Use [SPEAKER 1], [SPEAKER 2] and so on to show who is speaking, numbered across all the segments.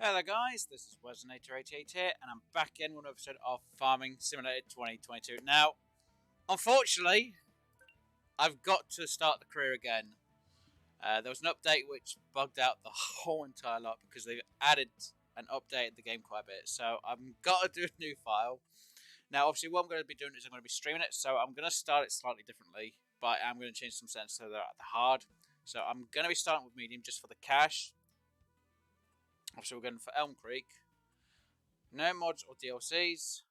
[SPEAKER 1] Hello guys, this is Wesonator88 here, and I'm back in one episode of Farming Simulator 2022. Now, unfortunately, I've got to start the career again. There was an update which bugged out the whole entire lot because they've added and updated the game quite a bit. So I've got to do a new file. Now, obviously, what I'm going to be doing is I'm going to be streaming it, so I'm going to start it slightly differently, but I'm going to change some settings so they're at the hard. So I'm going to be starting with medium just for the cache. Obviously, we're going for Elm Creek. No mods or DLCs.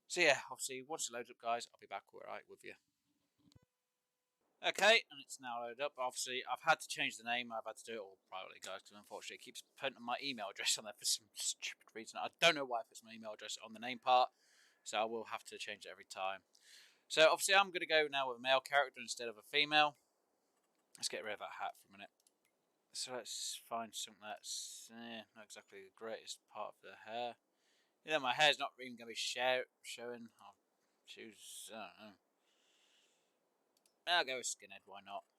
[SPEAKER 1] So yeah, obviously, once it loads up, guys, I'll be back right with you. Okay, and it's now loaded up. Obviously, I've had to change the name. I've had to do it all privately, guys, because unfortunately it keeps putting my email address on there for some stupid reason. I don't know why it puts my email address on the name part, so I will have to change it every time. So obviously, I'm going to go now with a male character instead of a female. Let's get rid of that hat for a minute. So let's find something that's not exactly the greatest part of the hair. You know, my hair's not even going to be showing. I'll choose, I don't know. I'll go with skinhead, why not?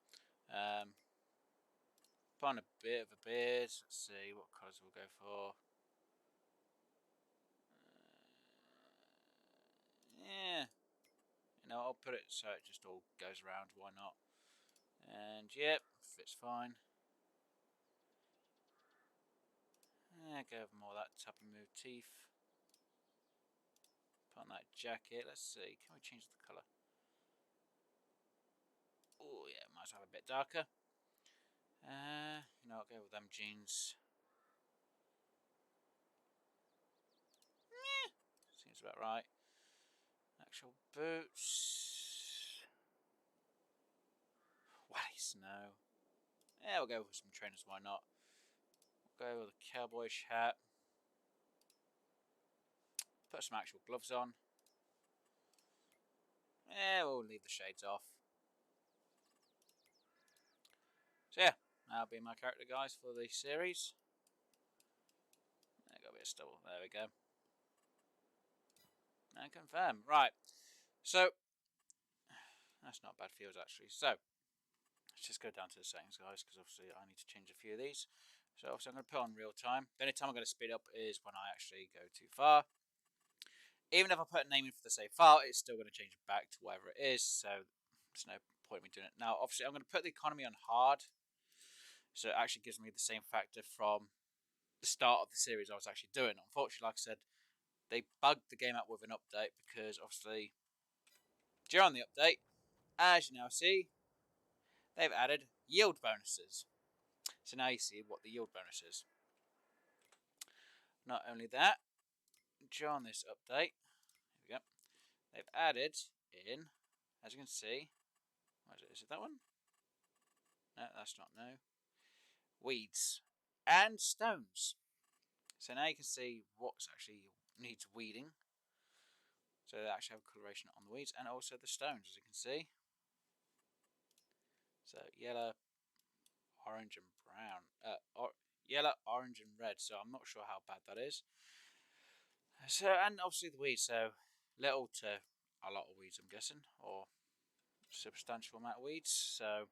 [SPEAKER 1] Find a bit of a beard. Let's see what colours we'll go for. Yeah. You know, I'll put it so it just all goes around, why not? And yep, fits fine. Yeah, go over more of that tappy move teeth. Put on that jacket. Let's see, can we change the colour? Oh yeah, might as well have a bit darker. You know, I'll go with them jeans. Seems about right. Actual boots. Wally snow. Yeah, we'll go with some trainers, why not? We'll go with a cowboyish hat. Put some actual gloves on. Yeah, we'll leave the shades off. So yeah, that'll be my character, guys, for the series. There got a bit of stubble. There we go. And confirm. Right. So that's not bad feels actually. So let's just go down to the settings, guys, because obviously I need to change a few of these. So obviously I'm going to put on real time. The only time I'm going to speed up is when I actually go too far. Even if I put a name in for the save file, it's still going to change it back to whatever it is. So there's no point in me doing it. Now, obviously, I'm going to put the economy on hard. So it actually gives me the same factor from the start of the series I was actually doing. Unfortunately, like I said, they bugged the game out with an update because obviously during the update, as you now see, they've added yield bonuses. So now you see what the yield bonus is. Not only that, during this update, here we go, they've added in, as you can see, what is it that one? No, that's not no. Weeds and stones. So now you can see what's actually needs weeding. So they actually have coloration on the weeds and also the stones, as you can see. So yellow, orange, and brown. Yellow, orange, and red. So I'm not sure how bad that is. So and obviously the weeds. So little to a lot of weeds, I'm guessing, or substantial amount of weeds. So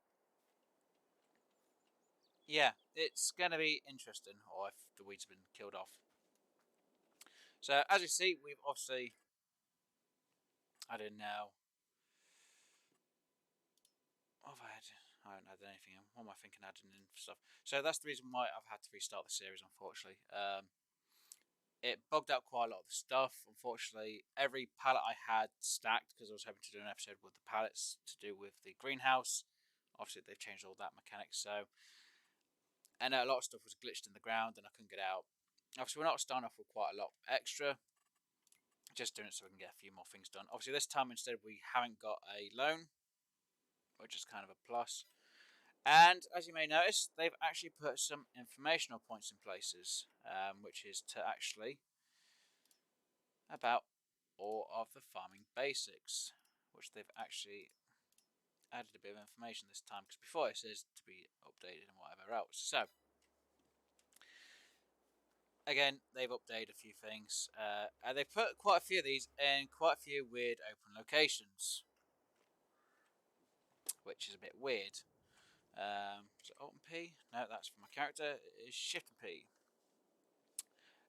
[SPEAKER 1] yeah, it's going to be interesting, or if the weeds have been killed off. So as you see, we've obviously added now. What have I had? I haven't added anything in. What am I thinking adding in stuff? So that's the reason why I've had to restart the series, unfortunately. It bugged out quite a lot of the stuff. Unfortunately, every pallet I had stacked because I was hoping to do an episode with the pallets to do with the greenhouse. Obviously, they've changed all that mechanics. So, and a lot of stuff was glitched in the ground and I couldn't get out. Obviously, we're not starting off with quite a lot extra. Just doing it so we can get a few more things done. Obviously, this time instead we haven't got a loan, which is kind of a plus. And as you may notice, they've actually put some informational points in places, which is to actually about all of the farming basics, which they've actually added a bit of information this time, because before it says to be updated and whatever else. So again, they've updated a few things, and they've put quite a few of these in quite a few weird open locations, which is a bit weird. So open P? No, that's for my character. It is Shift and P.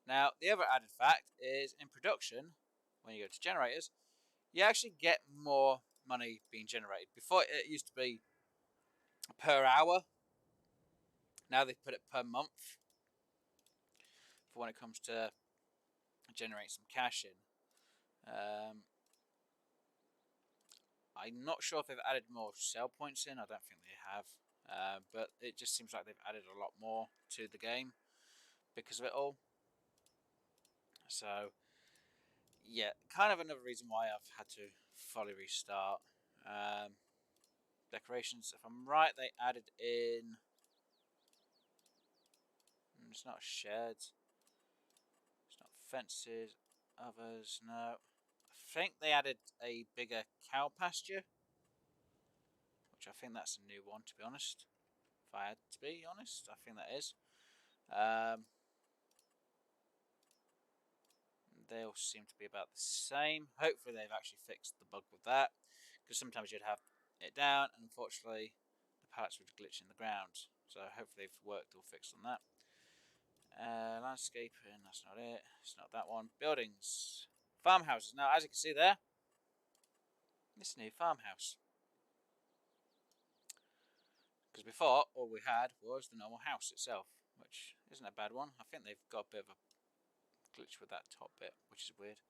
[SPEAKER 1] Now, the other added fact is in production, when you go to generators, you actually get more money being generated. Before it used to be per hour. Now they've put it per month for when it comes to generating some cash in. I'm not sure if they've added more sell points in. I don't think they have. But it just seems like they've added a lot more to the game because of it all. So, yeah, kind of another reason why I've had to fully restart. Decorations, if I'm right, they added in... It's not sheds. It's not fences. Others, no. I think they added a bigger cow pasture, which I think that's a new one, to be honest. If I had to be honest, I think that is. They all seem to be about the same. Hopefully they've actually fixed the bug with that, because sometimes you'd have it down, and unfortunately the pallets would glitch in the ground. So hopefully they've worked or fixed on that. Landscaping, that's not it. It's not that one. Buildings. Farmhouses. Now, as you can see there, this new farmhouse. Because before, all we had was the normal house itself, which isn't a bad one. I think they've got a bit of a glitch with that top bit, which is weird.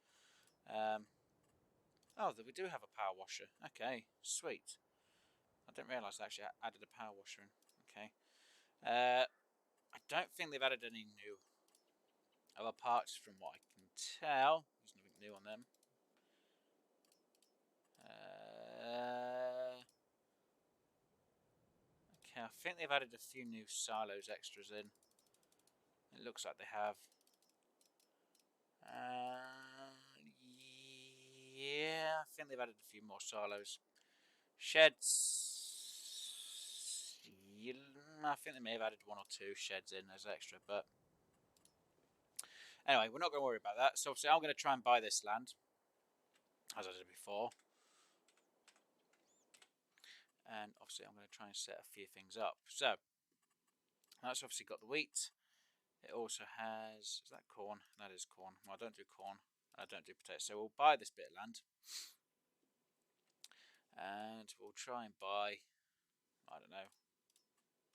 [SPEAKER 1] Oh, we do have a power washer. Okay, sweet. I didn't realise they actually added a power washer in. Okay. I don't think they've added any new other parts from what I can tell. There's nothing new on them. Okay, I think they've added a few new silos extras in. It looks like they have. Yeah, I think they've added a few more silos. Sheds. I think they may have added one or two sheds in as extra, but anyway, we're not going to worry about that. So obviously I'm going to try and buy this land, as I did before. And obviously I'm going to try and set a few things up. So, that's obviously got the wheat. It also has, is that corn? That is corn. Well, I don't do corn, and I don't do potatoes. So we'll buy this bit of land. And we'll try and buy, I don't know,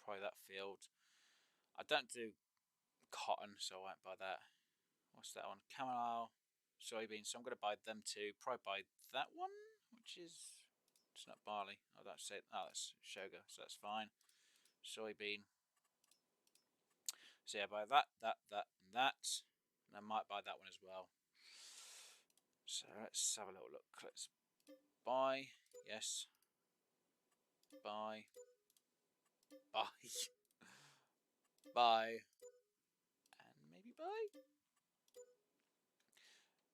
[SPEAKER 1] probably that field. I don't do cotton, so I won't buy that. What's that one? Chamomile, soybeans. So I'm going to buy them too. Probably buy that one, which is... It's not barley. Oh, that's it. Oh, that's sugar, so that's fine. Soybean. So yeah, buy that, and that. And I might buy that one as well. So let's have a little look. Let's buy. Yes. Buy. Buy. Buy. And maybe buy.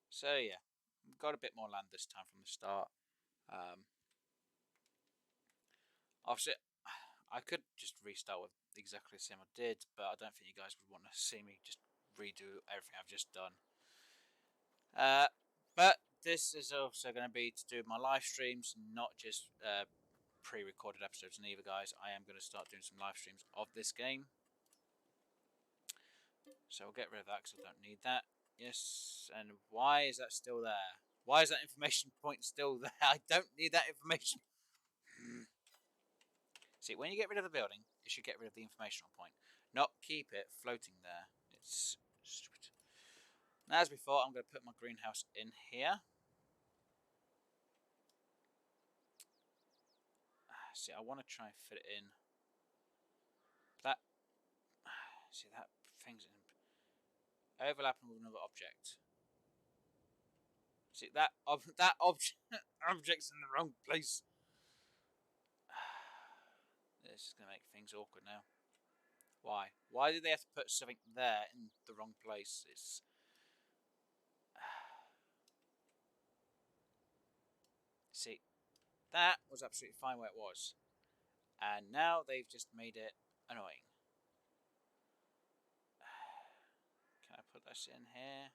[SPEAKER 1] So yeah, we've got a bit more land this time from the start. Obviously, I could just restart with exactly the same I did, but I don't think you guys would want to see me just redo everything I've just done. But this is also going to be to do my live streams, not just pre-recorded episodes neither, guys. I am going to start doing some live streams of this game. So I'll get rid of that because I don't need that. Yes, and why is that still there? Why is that information point still there? I don't need that information. See, when you get rid of the building, you should get rid of the informational point, not keep it floating there. It's stupid. Now, as before, I'm going to put my greenhouse in here. See, I want to try and fit it in. That, see, that thing's in, overlapping with another object. See, that object's in the wrong place. This is going to make things awkward now. Why? Why did they have to put something there in the wrong place? It's... See, that was absolutely fine where it was. And now they've just made it annoying. Can I put this in here?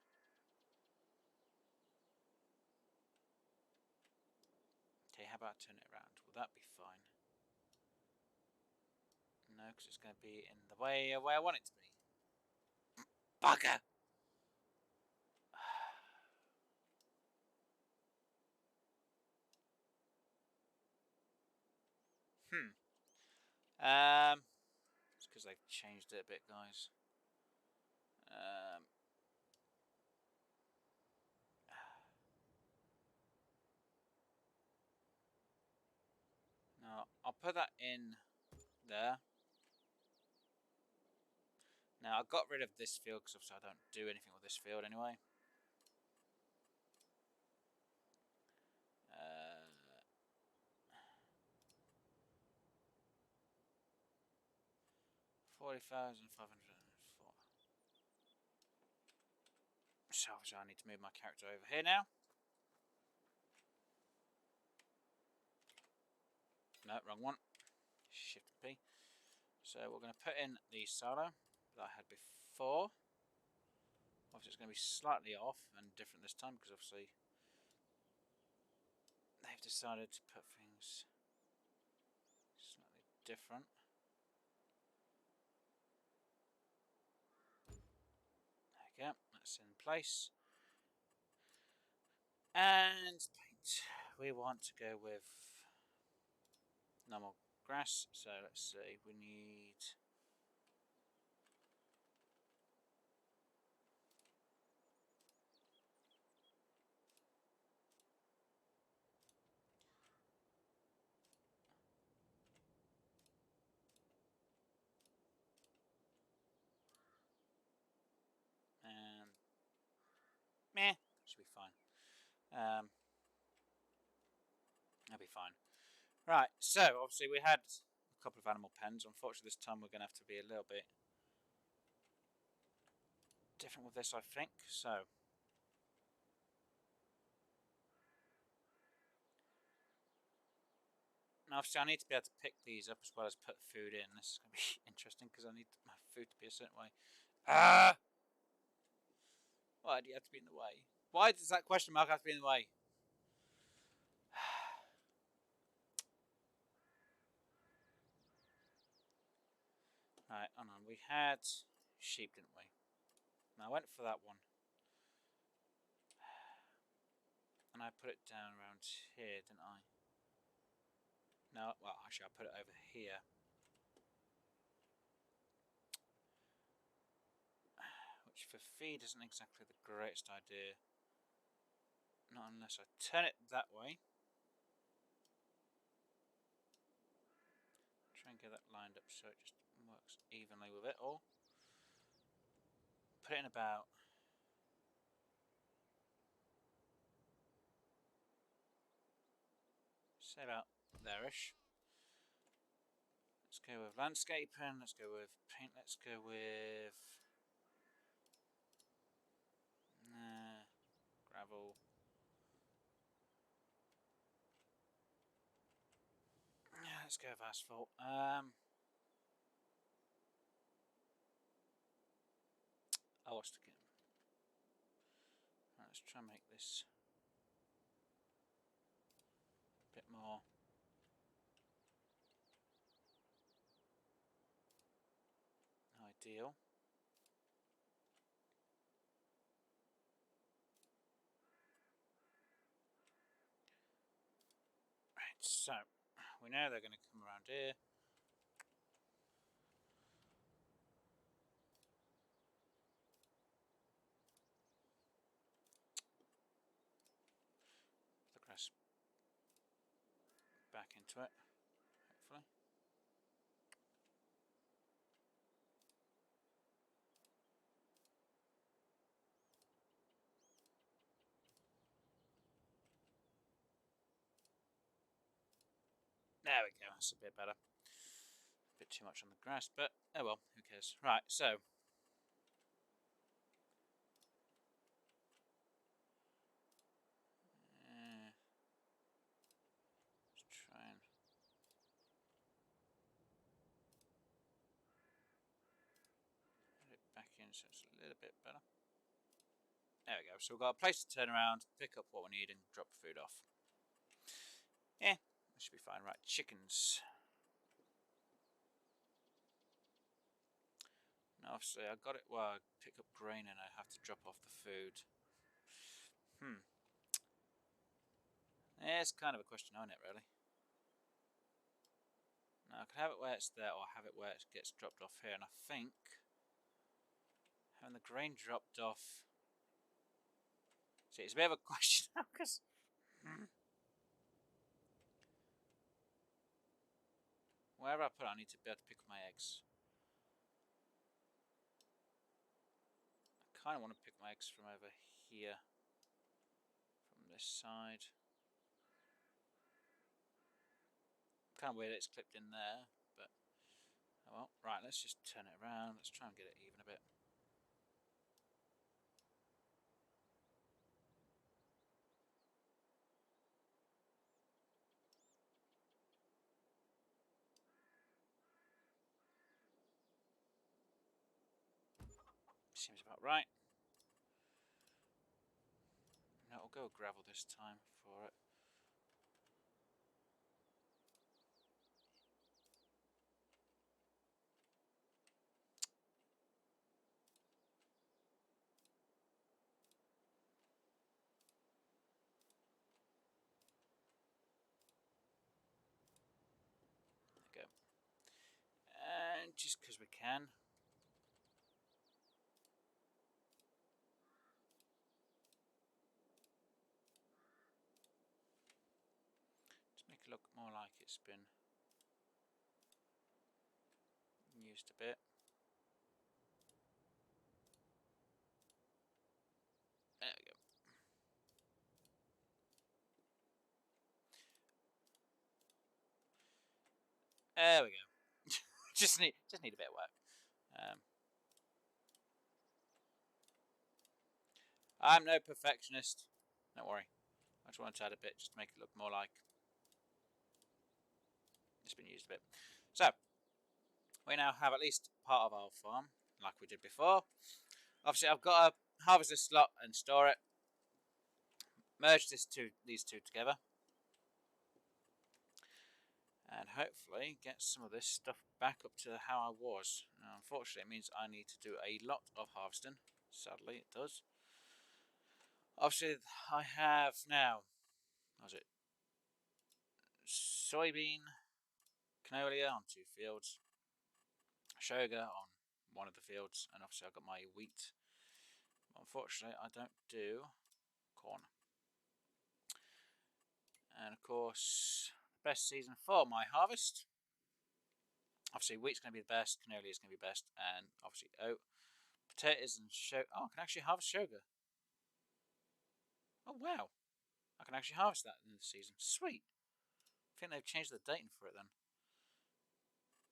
[SPEAKER 1] Okay, how about turn it around? Will that be fine? No, because it's going to be in the way of where I want it to be. Bugger! It's because they've changed it a bit, guys. No, I'll put that in there. Now, I got rid of this field because obviously I don't do anything with this field anyway. 40,504. So obviously I need to move my character over here now. No, wrong one. Shift P. So we're going to put in the silo that I had before. Obviously it's going to be slightly off and different this time because obviously they've decided to put things slightly different. There we go, that's in place. And paint. We want to go with normal grass, so let's see, we need and meh, should be fine. That'll be fine. Right, so obviously we had a couple of animal pens. Unfortunately this time we're going to have to be a little bit different with this, I think. So now obviously I need to be able to pick these up as well as put food in. This is going to be interesting because I need my food to be a certain way. Why do you have to be in the way? Why does that question mark have to be in the way? Right, hold on. We had sheep, didn't we? Now I went for that one. And I put it down around here, didn't I? No, well, actually I put it over here. Which for feed isn't exactly the greatest idea. Not unless I turn it that way. Try and get that lined up so it just works evenly with it all. Put it in about... say about there-ish. Let's go with landscaping, let's go with paint, let's go with... gravel. Yeah, let's go with asphalt. Oh, what's the game? Right, let's try and make this a bit more ideal. Right, so we know they're going to come around here. Put the grass back into it, hopefully. There we go, that's a bit better. A bit too much on the grass, but oh well, who cares. Right, so let's try and put it back in so it's a little bit better. There we go, so we've got a place to turn around, pick up what we need and drop the food off. Yeah, that should be fine. Right, chickens. obviously I got it. Well, I pick up grain and I have to drop off the food. Yeah, it's kind of a question on it, really. Now I can have it where it's there, or have it where it gets dropped off here. And I think having the grain dropped off. See, it's a bit of a question now because. Wherever I put it, I need to be able to pick up my eggs. I kind of want to pick my eggs from over here, from this side. Kind of weird that it's clipped in there, but oh well. Right, let's just turn it around. Let's try and get it even a bit. Seems about right. No, I'll go gravel this time for it. There we go. And just because we can. Just make it look more like it's been used a bit. There we go. There we go. just need a bit of work. I'm no perfectionist. Don't worry. I just want to add a bit just to make it look more like it's been used a bit. So we now have at least part of our farm like we did before. Obviously, I've got to harvest this slot and store it. Merge these two together. And hopefully get some of this stuff back up to how I was. Now, unfortunately, it means I need to do a lot of harvesting. Sadly, it does. Obviously, I have now, what was it? Soybean, canola on 2 fields, sugar on one of the fields, and obviously I've got my wheat. Unfortunately, I don't do corn. And of course, the best season for my harvest. Obviously, wheat's going to be the best, canola is going to be best, and obviously oat, potatoes, and sugar. Oh, I can actually harvest sugar. Oh wow, I can actually harvest that in the season. Sweet. I think they've changed the dating for it then.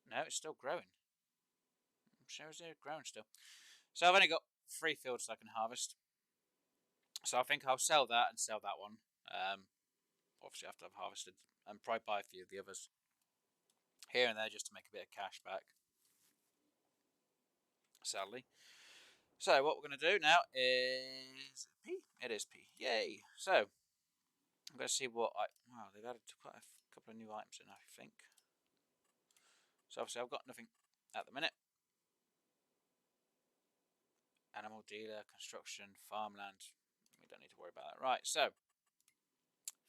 [SPEAKER 1] No, it's still growing. Shows it growing still. So I've only got 3 fields that I can harvest. So I think I'll sell that and sell that one. Obviously after I've harvested, and probably buy a few of the others here and there just to make a bit of cash back. Sadly. So what we're going to do now is P. It is P. Yay! So I'm going to see what I. Wow, they've added quite a couple of new items in, I think. So obviously I've got nothing at the minute. Animal dealer, construction, farmland. We don't need to worry about that. Right. So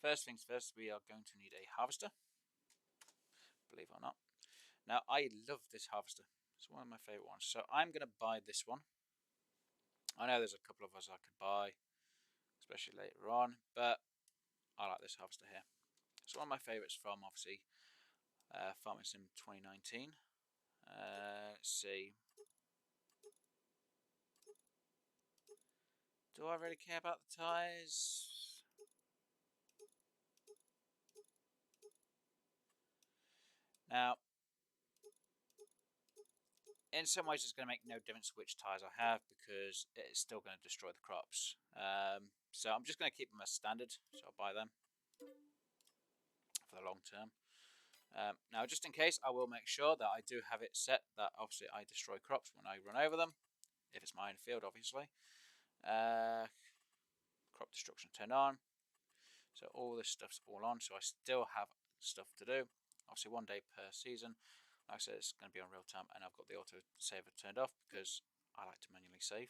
[SPEAKER 1] first things first, we are going to need a harvester. Believe it or not. Now I love this harvester. It's one of my favourite ones. So I'm going to buy this one. I know there's a couple of others I could buy, especially later on, but I like this harvester here. It's one of my favourites from, obviously, Farming Sim 2019. Let's see. Do I really care about the tyres? Now, in some ways it's going to make no difference which tyres I have because it's still going to destroy the crops. So I'm just going to keep them as standard, so I'll buy them for the long term. Now, just in case, I will make sure that I do have it set that obviously I destroy crops when I run over them, if it's my own field, obviously. Crop destruction turned on. So all this stuff's all on, so I still have stuff to do. Obviously 1 day per season. Like I said, it's going to be on real time, and I've got the auto saver turned off because I like to manually save.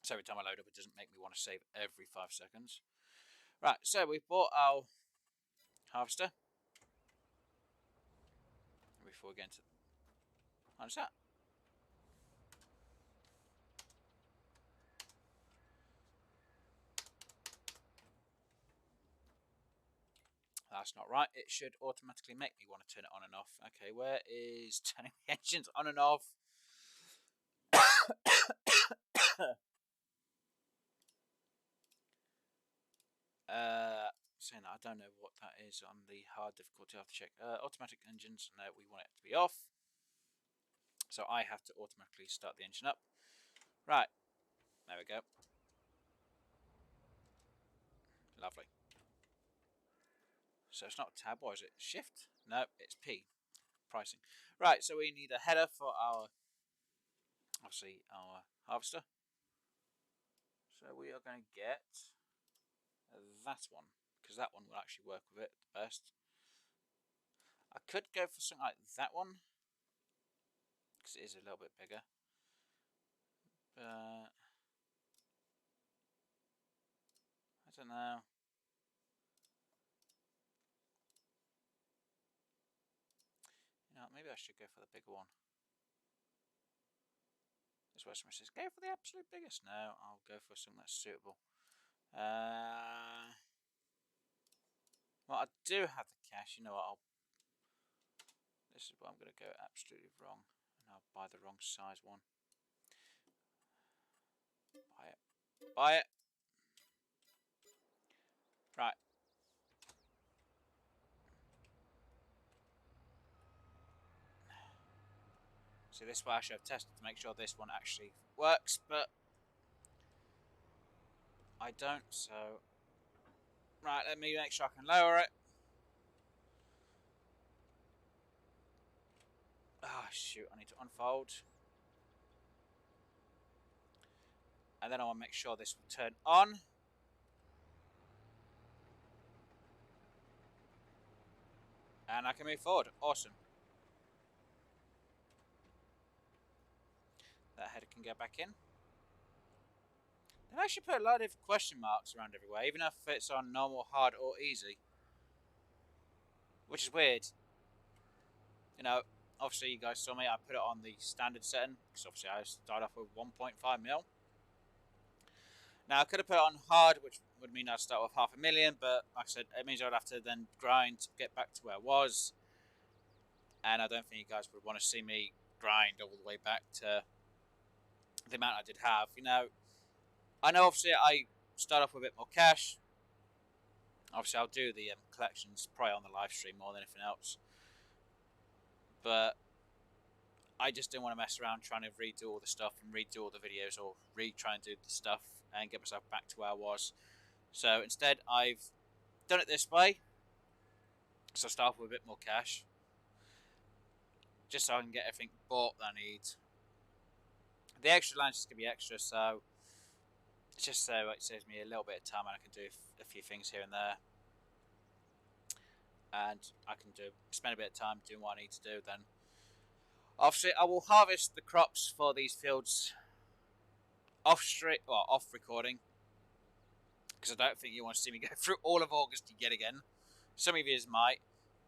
[SPEAKER 1] So every time I load up, it doesn't make me want to save every 5 seconds. Right, so we've bought our harvester. Before we get into how's that? That's not right. It should automatically make me want to turn it on and off. Okay, where is turning the engines on and off? Saying that, I don't know what that is on the hard difficulty. I have to check. Automatic engines, no, we want it to be off. So I have to automatically start the engine up. Right, there we go. Lovely. So it's not tab, or is it shift? No, it's P. Pricing. Right, so we need a header for our, obviously, our harvester. So we are going to get that one, because that one will actually work with it the best. I could go for something like that one, because it is a little bit bigger. But I don't know. You know, maybe I should go for the bigger one. This is where someone says, go for the absolute biggest. No, I'll go for something that's suitable. Well, I do have the cash. You know what? This is what I'm going to go absolutely wrong, and I'll buy the wrong size one. Buy it. Buy it. Right. So this one I should have tested to make sure this one actually works, but I don't. So, right, let me make sure I can lower it. Oh shoot! I need to unfold, and then I want to make sure this will turn on. And I can move forward. Awesome. That header can go back in. They've actually put a lot of different question marks around everywhere, even if it's on normal, hard, or easy. Which is weird. You know, obviously you guys saw me, I put it on the standard setting, because obviously I started off with 1.5 mil. Now I could have put it on hard, which would mean I'd start with 500,000, but like I said, it means I'd have to then grind to get back to where I was. And I don't think you guys would want to see me grind all the way back to the amount I did have. You know, I know obviously I start off with a bit more cash. Obviously I'll do the collections probably on the live stream more than anything else. But I just didn't want to mess around trying to redo all the stuff and redo all the videos, or try and do the stuff and get myself back to where I was. So instead I've done it this way. So I start off with a bit more cash, just so I can get everything bought that I need. The extra land is going to be extra, so it's just so it saves me a little bit of time, and I can do a few things here and there, and I can spend a bit of time doing what I need to do. Then obviously I will harvest the crops for these fields off recording, because I don't think you want to see me go through all of August yet again. Some of you might,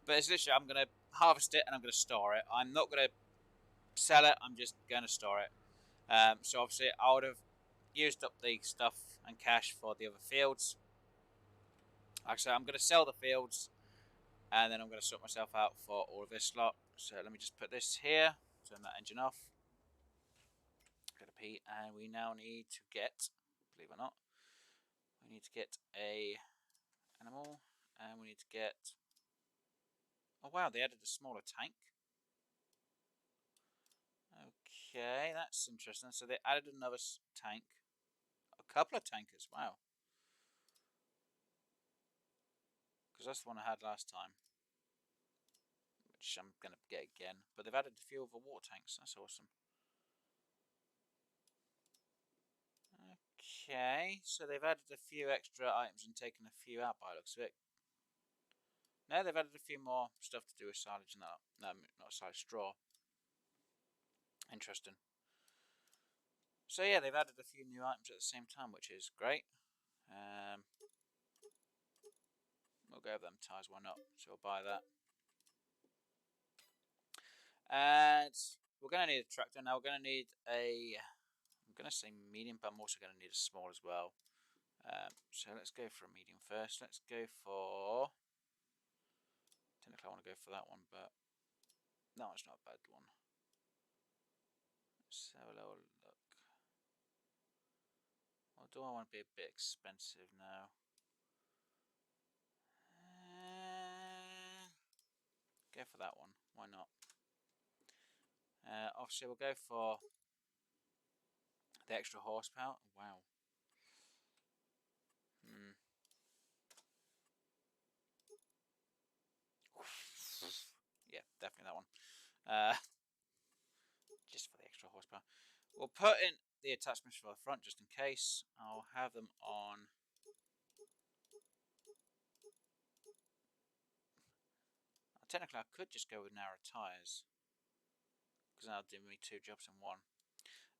[SPEAKER 1] but it's literally I'm going to harvest it and I'm going to store it. I'm not going to sell it, I'm just going to store it. So obviously I would have used up the stuff and cash for the other fields. Actually, I'm going to sell the fields, and then I'm going to sort myself out for all of this lot. So let me just put this here, turn that engine off, go to P, and we now need to get, believe it or not, we need to get a animal, and we need to get, oh wow, they added a smaller tank. Okay, that's interesting. So they added another tank, a couple of tankers, wow. Because that's the one I had last time, which I'm going to get again. But they've added a few other water tanks, that's awesome. Okay, so they've added a few extra items and taken a few out by the looks of it. No, they've added a few more stuff to do with silage and that. No, not silage, straw. Interesting. So yeah, they've added a few new items at the same time, which is great. We'll go with them ties, why not? So we'll buy that. And we're going to need a tractor. Now we're going to need I'm going to say medium, but I'm also going to need a small as well. So let's go for a medium first. Let's go for... Technically I want to go for that one, but no, it's not a bad one. Let's have a little look. Or do I want to be a bit expensive now? Go for that one. Why not? Obviously, we'll go for the extra horsepower. Wow. Yeah, definitely that one. Just for the extra horsepower. We'll put in the attachments for the front just in case. I'll have them on. Technically, I could just go with narrow tyres because that'll do me 2 jobs in one.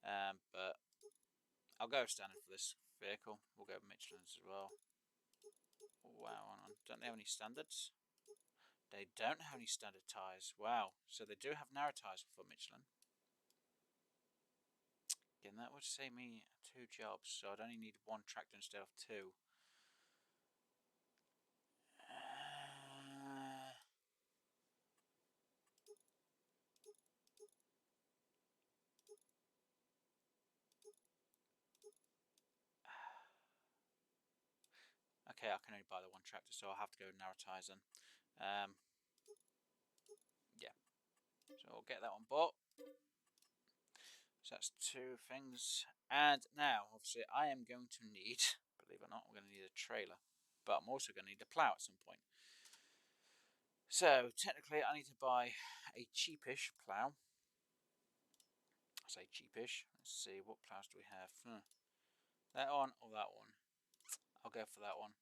[SPEAKER 1] But I'll go standard for this vehicle. We'll go with Michelin's as well. Wow, don't they have any standards? They don't have any standard tyres. Wow, so they do have narrow tyres for Michelin. Again, that would save me 2 jobs, so I'd only need 1 tractor instead of 2. Okay, I can only buy the 1 tractor, so I'll have to go with narrow tyres then. Yeah, so we'll get that one bought. So that's 2 things. And now, obviously, I am going to need, believe it or not, we're going to need a trailer. But I'm also going to need a plough at some point. So, technically, I need to buy a cheapish plough. I say cheapish. Let's see, what ploughs do we have? That one or that one? I'll go for that one.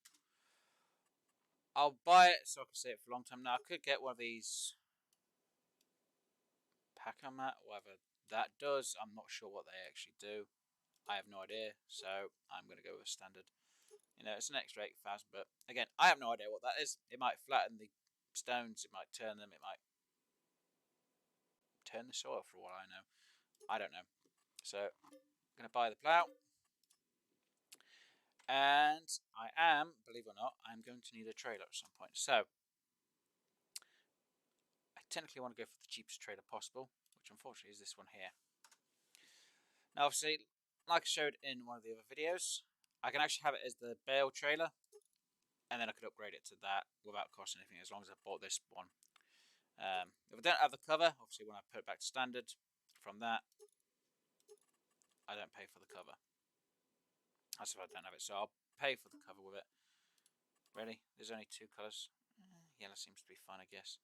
[SPEAKER 1] I'll buy it so I can see it for a long time. Now, I could get one of these packer mat, whatever that does. I'm not sure what they actually do. I have no idea, so I'm going to go with standard. You know, it's an extra 8,000, but again, I have no idea what that is. It might flatten the stones, it might turn them, it might turn the soil for what I know. I don't know. So, I'm going to buy the plough. And I am, believe it or not, I'm going to need a trailer at some point. So, I technically want to go for the cheapest trailer possible, which unfortunately is this one here. Now, obviously, like I showed in one of the other videos, I can actually have it as the bale trailer, and then I could upgrade it to that without costing anything, as long as I bought this one. If I don't have the cover, obviously when I put it back to standard, from that, I don't pay for the cover. That's if I don't have it, so I'll pay for the cover with it. Really? There's only 2 colours. Yellow seems to be fine, I guess.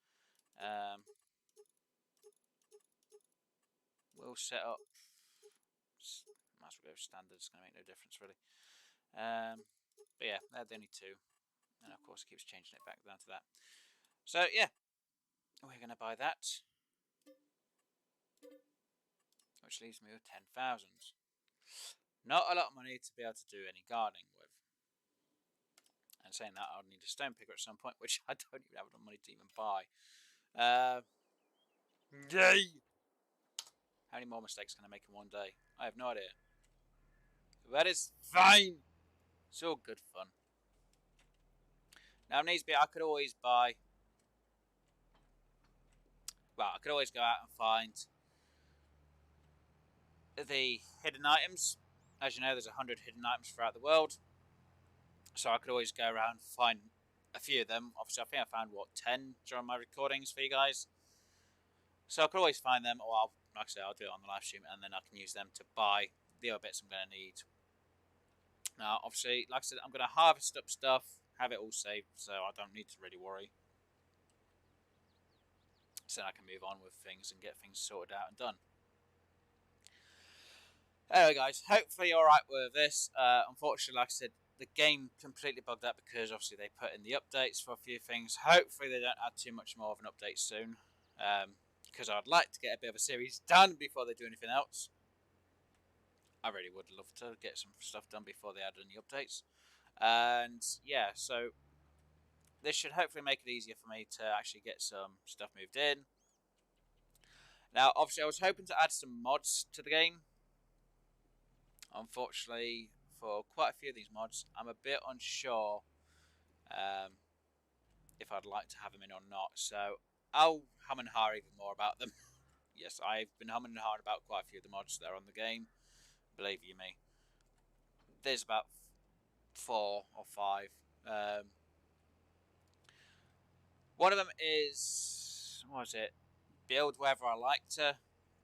[SPEAKER 1] We'll set up. Might as well go standard. It's going to make no difference really. But yeah, they're the only 2, and of course it keeps changing it back down to that. So yeah, we're going to buy that, which leaves me with 10,000. Not a lot of money to be able to do any gardening with. And saying that, I'll need a stone picker at some point, which I don't even have enough money to even buy. Yay! How many more mistakes can I make in one day? I have no idea. That is fine. It's all good fun. Now, it needs to be, I could always buy... Well, I could always go out and find the hidden items. As you know, there's 100 hidden items throughout the world. So I could always go around and find a few of them. Obviously, I think I found, 10 during my recordings for you guys. So I could always find them, or like I say, I'll do it on the live stream, and then I can use them to buy the other bits I'm going to need. Now, obviously, like I said, I'm going to harvest up stuff, have it all saved, so I don't need to really worry. So I can move on with things and get things sorted out and done. Anyway, guys, hopefully you're alright with this. Unfortunately, like I said, the game completely bugged out because obviously they put in the updates for a few things. Hopefully they don't add too much more of an update soon, because I'd like to get a bit of a series done before they do anything else. I really would love to get some stuff done before they add any updates. And yeah, so this should hopefully make it easier for me to actually get some stuff moved in. Now, obviously, I was hoping to add some mods to the game. Unfortunately, for quite a few of these mods, I'm a bit unsure if I'd like to have them in or not. So I'll hum and har even more about them. Yes, I've been humming and hawing about quite a few of the mods that are on the game. Believe you me. There's about 4 or 5. One of them is, what was it? Build wherever I like to,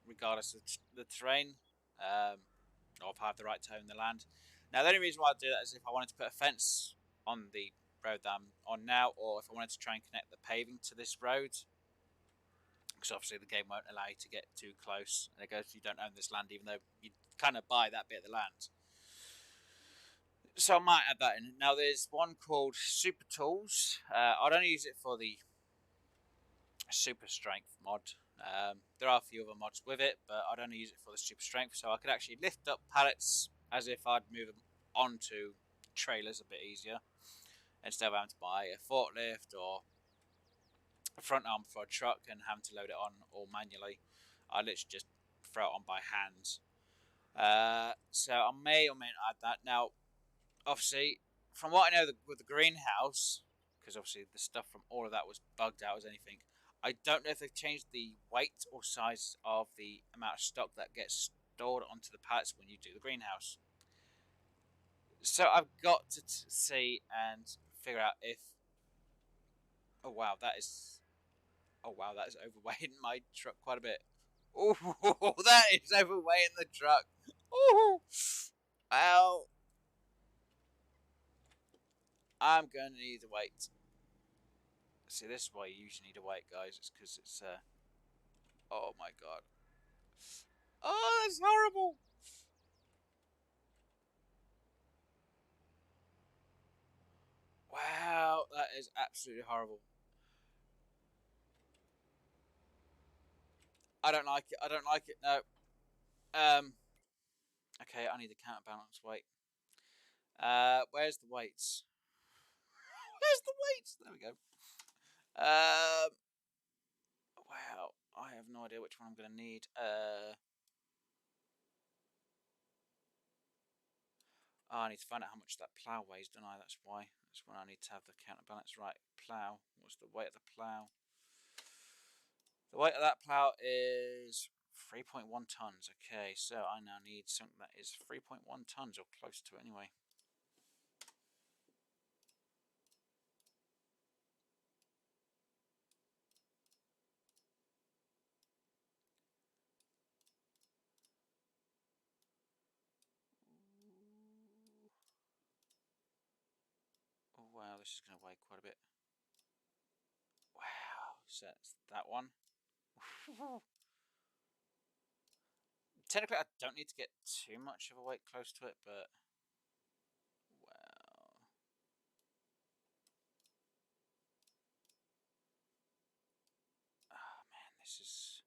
[SPEAKER 1] regardless of the terrain, or if I have the right to own the land. Now, the only reason why I do that is if I wanted to put a fence on the road that I'm on now, or if I wanted to try and connect the paving to this road, because obviously the game won't allow you to get too close, and it goes, you don't own this land, even though you kind of buy that bit of the land. So I might add that in. Now, there's one called Super Tools. I'd only use it for the super strength mod. There are a few other mods with it, but I'd only use it for the super strength, so I could actually lift up pallets as if I'd move them onto trailers a bit easier, instead of having to buy a forklift or a front arm for a truck and having to load it on all manually. I literally just throw it on by hand. So I may or may not add that. Now, obviously, from what I know with the greenhouse, because obviously the stuff from all of that was bugged out as anything, I don't know if they've changed the weight or size of the amount of stock that gets stored onto the pallets when you do the greenhouse. So I've got to see and figure out if. Oh wow, that is. Oh wow, that is overweighting my truck quite a bit. Oh, that is overweighting the truck. Oh, well, I'm going to need a weight. See, this is why you usually need a weight, guys. It's because it's. Oh my god. Oh, that's horrible. Wow, that is absolutely horrible. I don't like it. I don't like it. No. Okay, I need the counterbalance weight. Where's the weights? Where's the weights? There we go. Wow, I have no idea which one I'm going to need. I need to find out how much that plough weighs, don't I? That's why. That's when I need to have the counterbalance. Right, plough. What's the weight of the plough? The weight of that plough is 3.1 tons. Okay, so I now need something that is 3.1 tons or close to it anyway. Oh wow, this is going to weigh quite a bit. Wow, so that's that one. Technically, I don't need to get too much of a weight close to it, but well, oh man, this is.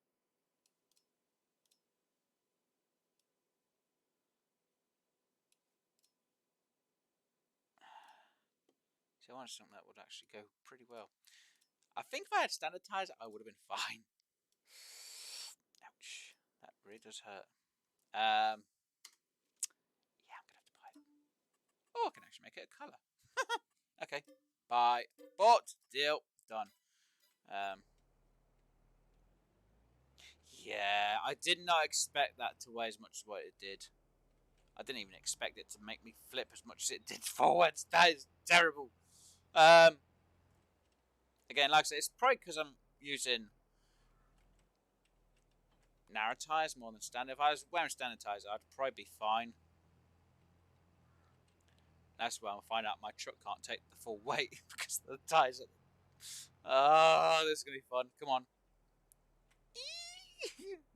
[SPEAKER 1] See, I wanted something that would actually go pretty well. I think if I had standard tires, I would have been fine. Ouch, that really does hurt. Yeah, I'm gonna have to buy it. Oh, I can actually make it a colour. Okay, buy, bought, deal, done. Yeah, I did not expect that to weigh as much as what it did. I didn't even expect it to make me flip as much as it did forwards. That is terrible. Um, Again, like I said, it's probably because I'm using narrow tires more than standard. If I was wearing standard tires, I'd probably be fine. That's where I'll find out my truck can't take the full weight because the tires are. Oh, this is gonna be fun. Come on.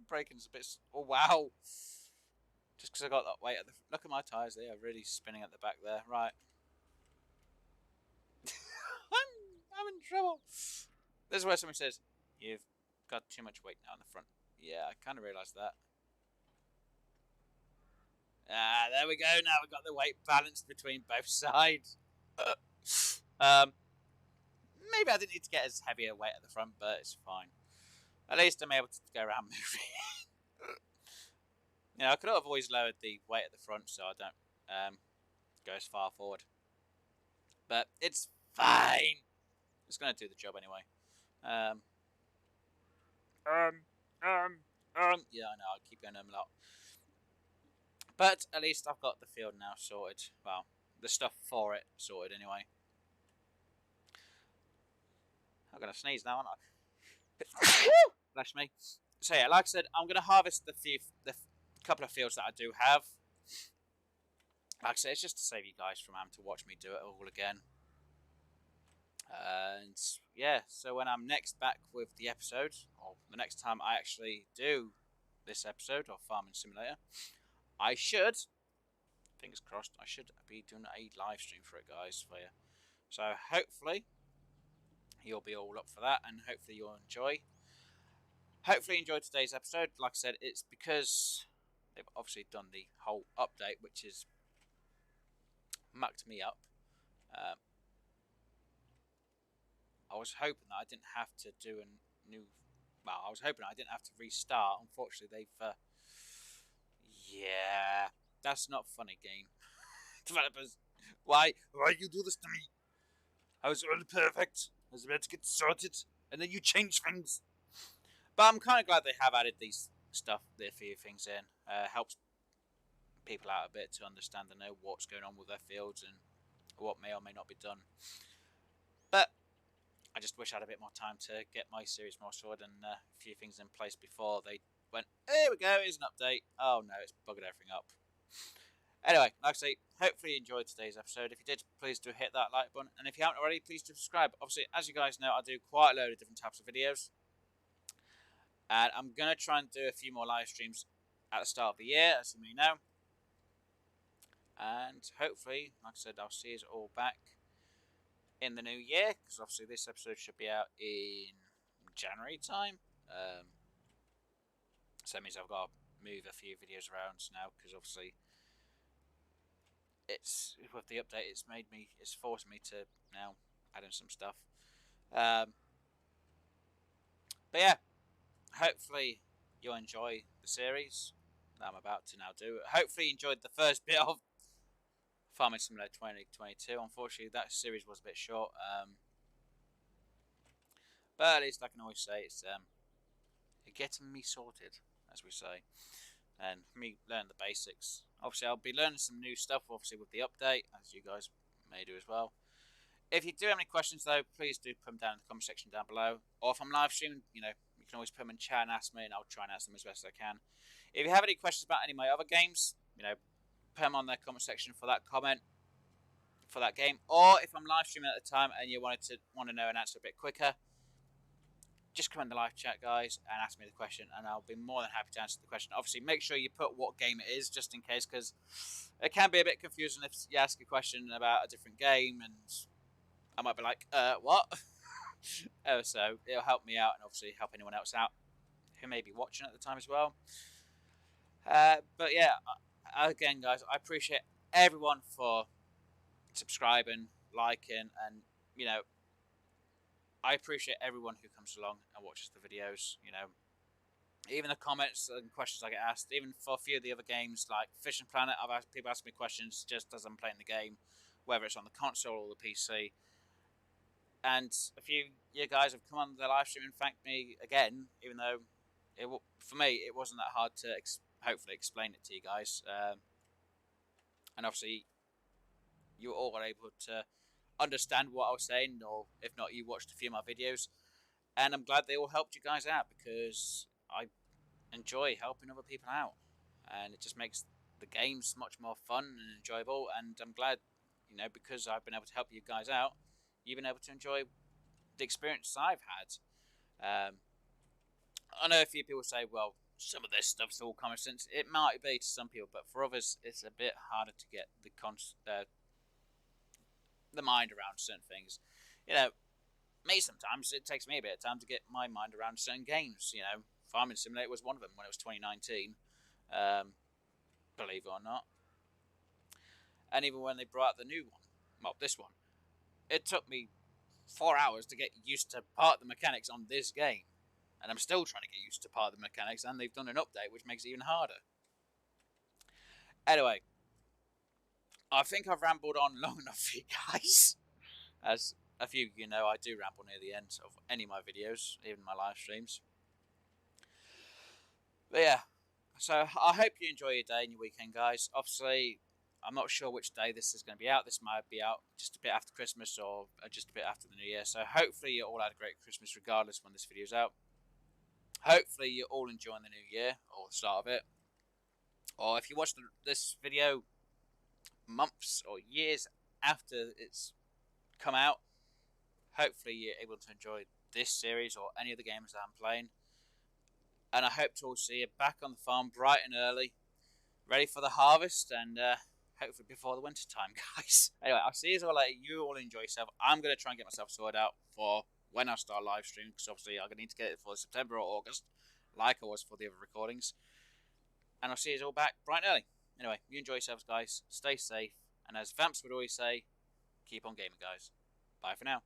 [SPEAKER 1] Braking's a bit. Oh wow. Just because I got that weight at the. Look at my tires. They are really spinning at the back there. Right. I'm in trouble. This is where somebody says, you've got too much weight now on the front. Yeah, I kind of realised that. There we go. Now we've got the weight balanced between both sides. Maybe I didn't need to get as heavy a weight at the front, but it's fine. At least I'm able to go around moving. I could have always lowered the weight at the front so I don't go as far forward. But it's fine. It's going to do the job anyway. Yeah, I know. I keep going a lot. But at least I've got the field now sorted. Well, the stuff for it sorted anyway. I'm going to sneeze now, aren't I? Bless me. So yeah, like I said, I'm going to harvest the couple of fields that I do have. Like I said, it's just to save you guys from having to watch me do it all again. And yeah, so when I'm next back with the episode, or the next time I actually do this episode of Farming Simulator, I should, fingers crossed, I should be doing a live stream for it, guys, for you. So hopefully you'll be all up for that, and hopefully you'll enjoy. Hopefully you enjoyed today's episode. Like I said, it's because they've obviously done the whole update, which has mucked me up. I was hoping that I didn't have to do a new... Well, I was hoping I didn't have to restart. Unfortunately, they've... yeah, that's not funny, game. Developers, why you do this to me? I was all perfect. I was about to get sorted, and then you change things. But I'm kind of glad they have added these stuff, a few things in. Helps people out a bit to understand and know what's going on with their fields and what may or may not be done. But I just wish I had a bit more time to get my series more sorted and a few things in place before they went, here we go, here's an update. Oh no, it's buggered everything up. Anyway, like I say, hopefully you enjoyed today's episode. If you did, please do hit that like button. And if you haven't already, please do subscribe. Obviously, as you guys know, I do quite a load of different types of videos. And I'm going to try and do a few more live streams at the start of the year, as you may know. And hopefully, like I said, I'll see you all back in the new year, because obviously this episode should be out in January time. So that means I've got to move a few videos around now, because obviously it's with the update, it's forced me to now add in some stuff. But yeah, hopefully you'll enjoy the series that I'm about to now do. Hopefully you enjoyed the first bit of Farming Simulator 2022. Unfortunately, that series was a bit short. But at least I can always say it's getting me sorted, as we say, and me learn the basics. Obviously, I'll be learning some new stuff, obviously, with the update, as you guys may do as well. If you do have any questions, though, please do put them down in the comment section down below. Or if I'm live streaming, you can always put them in chat and ask me, and I'll try and answer them as best as I can. If you have any questions about any of my other games, put them on the comment section for that comment for that game. Or if I'm live streaming at the time and you want to know an answer a bit quicker, just come in the live chat, guys, and ask me the question, and I'll be more than happy to answer the question. Obviously, make sure you put what game it is, just in case, because it can be a bit confusing if you ask a question about a different game, and I might be like, what? So it'll help me out, and obviously help anyone else out who may be watching at the time as well. But yeah, again, guys, I appreciate everyone for subscribing, liking, and I appreciate everyone who comes along and watches the videos. Even the comments and questions I get asked, even for a few of the other games like Fishing Planet, I've had people ask me questions just as I'm playing the game, whether it's on the console or the PC. And a few of you guys have come on the live stream and thanked me again, even though for me it wasn't that hard to hopefully explain it to you guys. And obviously, you all were able to understand what I was saying, or if not, you watched a few of my videos, and I'm glad they all helped you guys out, because I enjoy helping other people out, and it just makes the games much more fun and enjoyable. And I'm glad, because I've been able to help you guys out, you've been able to enjoy the experience I've had. I know a few people say, well, some of this stuff's all common sense. It might be to some people, but for others, it's a bit harder to get the mind around certain things. me, sometimes it takes me a bit of time to get my mind around certain games. You know, Farming Simulator was one of them when it was 2019, believe it or not. And even when they brought out the new one, well, this one, it took me 4 hours to get used to part of the mechanics on this game. And I'm still trying to get used to part of the mechanics, and they've done an update which makes it even harder. Anyway, I think I've rambled on long enough for you guys. As a few of you know, I do ramble near the end of any of my videos, even my live streams. But yeah, so I hope you enjoy your day and your weekend, guys. Obviously, I'm not sure which day this is going to be out. This might be out just a bit after Christmas or just a bit after the New Year. So hopefully you all had a great Christmas regardless when this video's out. Hopefully you're all enjoying the new year or the start of it. Or if you watch this video months or years after it's come out, hopefully you're able to enjoy this series or any of the games that I'm playing. And I hope to all see you back on the farm bright and early, ready for the harvest, and hopefully before the winter time, guys. Anyway, I'll see you all later. You all enjoy yourself. I'm going to try and get myself sorted out for when I start live streaming, because obviously I'm going to need to get it for September or August, like I was for the other recordings. And I'll see you all back bright and early. Anyway, you enjoy yourselves, guys. Stay safe. And as Vamps would always say, keep on gaming, guys. Bye for now.